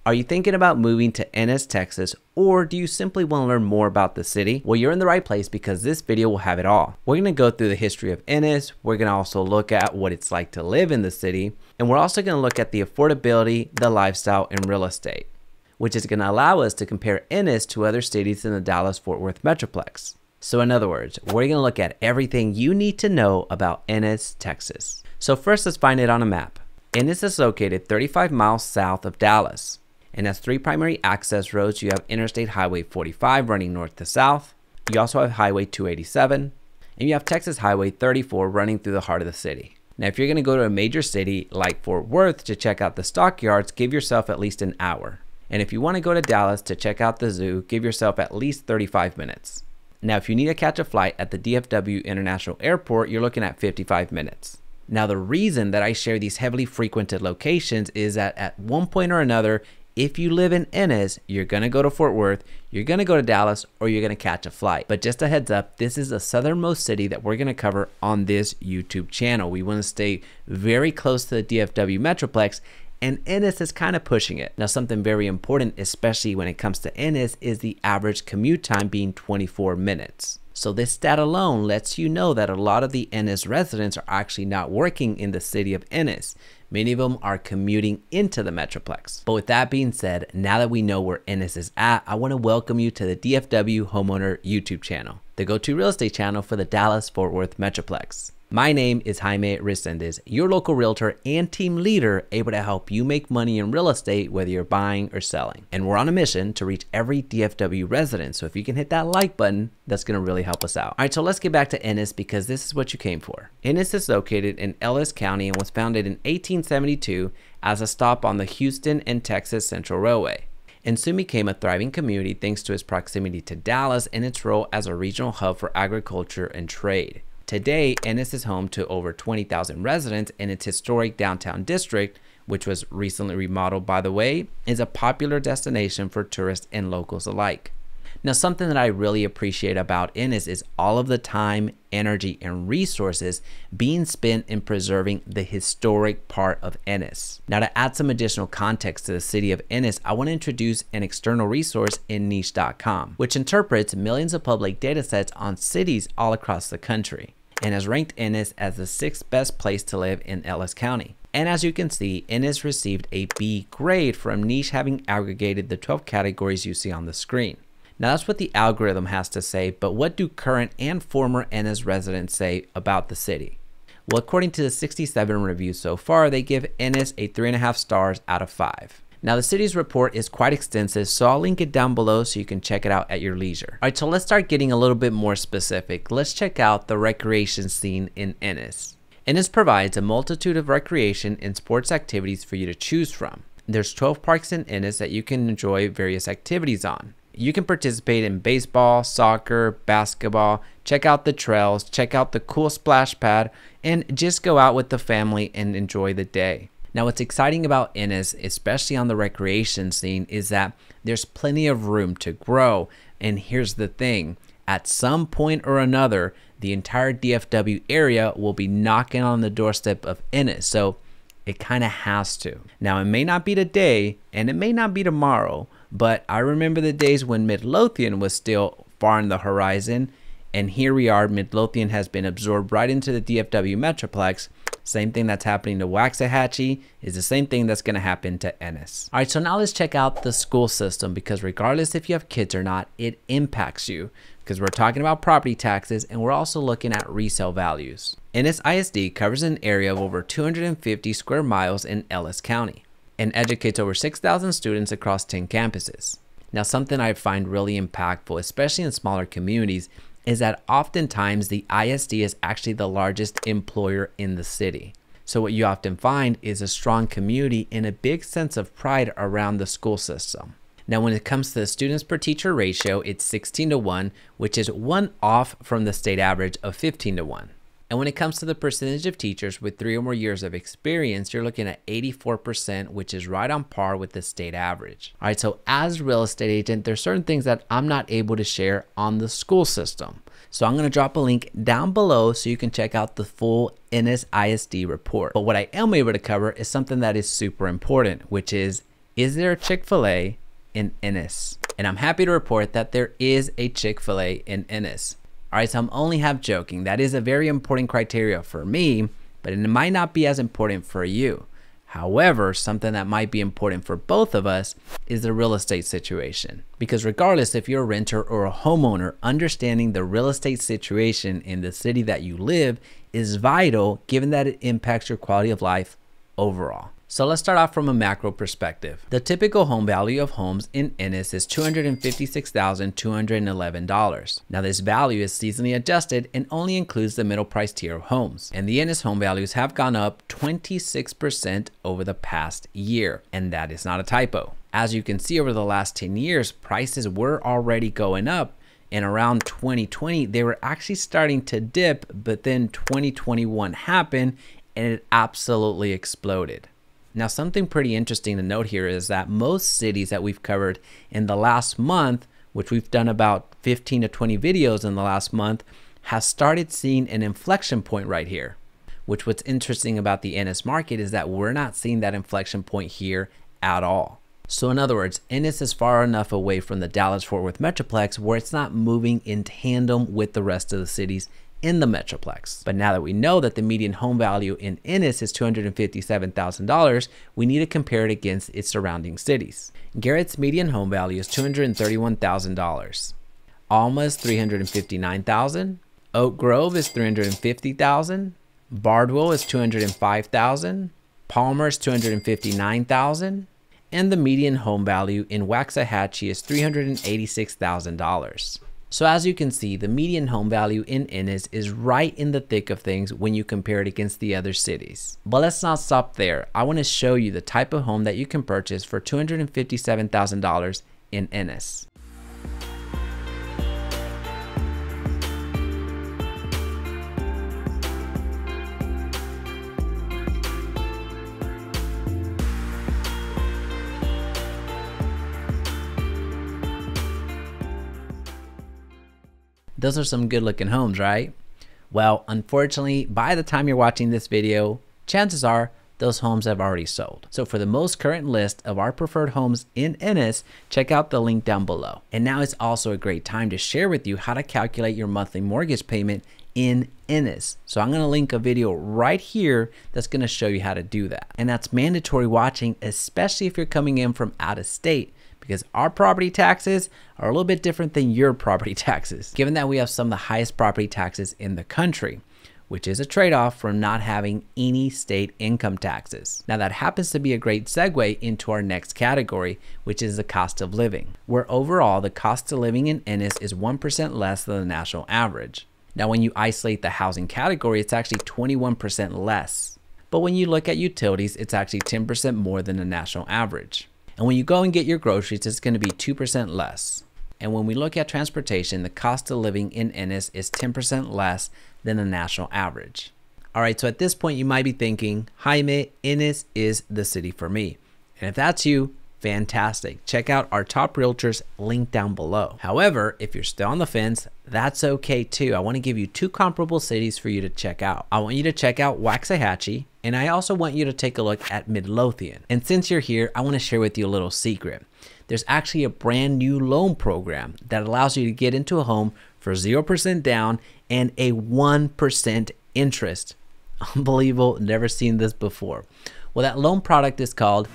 Are you thinking about moving to Ennis, Texas, or do you simply want to learn more about the city? Well, you're in the right place because this video will have it all. We're going to go through the history of Ennis. We're going to also look at what it's like to live in the city. And we're also going to look at the affordability, the lifestyle, and real estate, which is going to allow us to compare Ennis to other cities in the Dallas Fort Worth Metroplex. So in other words, we're going to look at everything you need to know about Ennis, Texas. So first, let's find it on a map. Ennis is located 35 miles south of Dallas and has three primary access roads. You have Interstate Highway 45 running north to south. You also have Highway 287, and you have Texas Highway 34 running through the heart of the city. Now, if you're going to go to a major city like Fort Worth to check out the stockyards, give yourself at least an hour. And if you want to go to Dallas to check out the zoo, give yourself at least 35 minutes. Now, if you need to catch a flight at the DFW International Airport, you're looking at 55 minutes. Now, the reason that I share these heavily frequented locations is that at one point or another, if you live in Ennis, you're going to go to Fort Worth, you're going to go to Dallas, or you're going to catch a flight. But just a heads up, this is the southernmost city that we're going to cover on this YouTube channel. We want to stay very close to the DFW Metroplex, and Ennis is kind of pushing it. Now, something very important, especially when it comes to Ennis, is the average commute time being 24 minutes. So this stat alone lets you know that a lot of the Ennis residents are actually not working in the city of Ennis. Many of them are commuting into the Metroplex. But with that being said, now that we know where Ennis is at, I want to welcome you to the DFW Homeowner YouTube channel, the go-to real estate channel for the Dallas Fort Worth Metroplex. My name is Jaime Resendez, your local realtor and team leader able to help you make money in real estate whether you're buying or selling. And we're on a mission to reach every DFW resident. So if you can hit that like button, that's going to really help us out. All right, so let's get back to Ennis because this is what you came for. Ennis is located in Ellis County and was founded in 1872 as a stop on the Houston and Texas Central Railway, and soon became a thriving community thanks to its proximity to Dallas and its role as a regional hub for agriculture and trade. Today, Ennis is home to over 20,000 residents, and its historic downtown district, which was recently remodeled by the way, is a popular destination for tourists and locals alike. Now, something that I really appreciate about Ennis is all of the time, energy, and resources being spent in preserving the historic part of Ennis. Now, to add some additional context to the city of Ennis, I want to introduce an external resource in niche.com, which interprets millions of public data sets on cities all across the country, and has ranked Ennis as the 6th best place to live in Ellis County. And as you can see, Ennis received a B grade from Niche, having aggregated the 12 categories you see on the screen. Now that's what the algorithm has to say, but what do current and former Ennis residents say about the city? Well, according to the 67 reviews so far, they give Ennis a 3.5 stars out of 5. Now the city's report is quite extensive, so I'll link it down below so you can check it out at your leisure. All right, so let's start getting a little bit more specific. Let's check out the recreation scene in Ennis. Ennis provides a multitude of recreation and sports activities for you to choose from. There's 12 parks in Ennis that you can enjoy various activities on. You can participate in baseball, soccer, basketball, check out the trails, check out the cool splash pad, and just go out with the family and enjoy the day. Now, what's exciting about Ennis, especially on the recreation scene, is that there's plenty of room to grow. And here's the thing, at some point or another, the entire DFW area will be knocking on the doorstep of Ennis. So it kind of has to. Now, it may not be today and it may not be tomorrow, but I remember the days when Midlothian was still far on the horizon, and here we are. Midlothian has been absorbed right into the DFW Metroplex. Same thing that's happening to Waxahachie is the same thing that's going to happen to Ennis. All right, so now let's check out the school system, because regardless if you have kids or not, it impacts you, because we're talking about property taxes and we're also looking at resale values. Ennis ISD covers an area of over 250 square miles in Ellis County and educates over 6,000 students across 10 campuses. Now, something I find really impactful, especially in smaller communities, is that oftentimes the ISD is actually the largest employer in the city. So what you often find is a strong community and a big sense of pride around the school system. Now, when it comes to the students per teacher ratio, it's 16:1, which is one off from the state average of 15:1. And when it comes to the percentage of teachers with 3 or more years of experience, you're looking at 84%, which is right on par with the state average. All right, so as a real estate agent, there's certain things that I'm not able to share on the school system. So I'm going to drop a link down below so you can check out the full Ennis ISD report. But what I am able to cover is something that is super important, which is Is there a Chick-Fil-A in Ennis? And I'm happy to report that there is a Chick-Fil-A in Ennis. All right, so I'm only half joking. That is a very important criteria for me, but it might not be as important for you. However, something that might be important for both of us is the real estate situation. Because regardless if you're a renter or a homeowner, understanding the real estate situation in the city that you live is vital, given that it impacts your quality of life overall. So let's start off from a macro perspective. The typical home value of homes in Ennis is $256,211. Now this value is seasonally adjusted and only includes the middle price tier of homes. And the Ennis home values have gone up 26% over the past year. And that is not a typo. As you can see, over the last 10 years, prices were already going up. And around 2020, they were actually starting to dip, but then 2021 happened and it absolutely exploded. Now, something pretty interesting to note here is that most cities that we've covered in the last month, which we've done about 15 to 20 videos in the last month, has started seeing an inflection point right here. Which what's interesting about the Ennis market is that we're not seeing that inflection point here at all. So in other words, Ennis is far enough away from the Dallas Fort Worth Metroplex where it's not moving in tandem with the rest of the cities in the Metroplex. But now that we know that the median home value in Ennis is $257,000, we need to compare it against its surrounding cities. Garrett's median home value is $231,000. Alma is $359,000. Oak Grove is $350,000. Bardwell is $205,000. Palmer is $259,000. And the median home value in Waxahachie is $386,000. So as you can see, the median home value in Ennis is right in the thick of things when you compare it against the other cities. But let's not stop there. I want to show you the type of home that you can purchase for $257,000 in Ennis. Those are some good looking homes, right? Well, unfortunately, by the time you're watching this video, chances are those homes have already sold. So for the most current list of our preferred homes in Ennis, check out the link down below. And now is also a great time to share with you how to calculate your monthly mortgage payment in Ennis. So I'm going to link a video right here that's going to show you how to do that. And that's mandatory watching, especially if you're coming in from out of state, because our property taxes are a little bit different than your property taxes, given that we have some of the highest property taxes in the country, which is a trade-off from not having any state income taxes. Now that happens to be a great segue into our next category, which is the cost of living, where overall the cost of living in Ennis is 1% less than the national average. Now when you isolate the housing category, it's actually 21% less. But when you look at utilities, it's actually 10% more than the national average. And when you go and get your groceries, it's going to be 2% less. And when we look at transportation, the cost of living in Ennis is 10% less than the national average. All right, so at this point, you might be thinking, Jaime, Ennis is the city for me. And if that's you, fantastic. Check out our top realtors link down below. However, if you're still on the fence, that's okay too. I want to give you two comparable cities for you to check out. I want you to check out Waxahachie, and I also want you to take a look at Midlothian. And since you're here, I want to share with you a little secret. There's actually a brand new loan program that allows you to get into a home for 0% down and a 1% interest. Unbelievable, never seen this before. Well, that loan product is called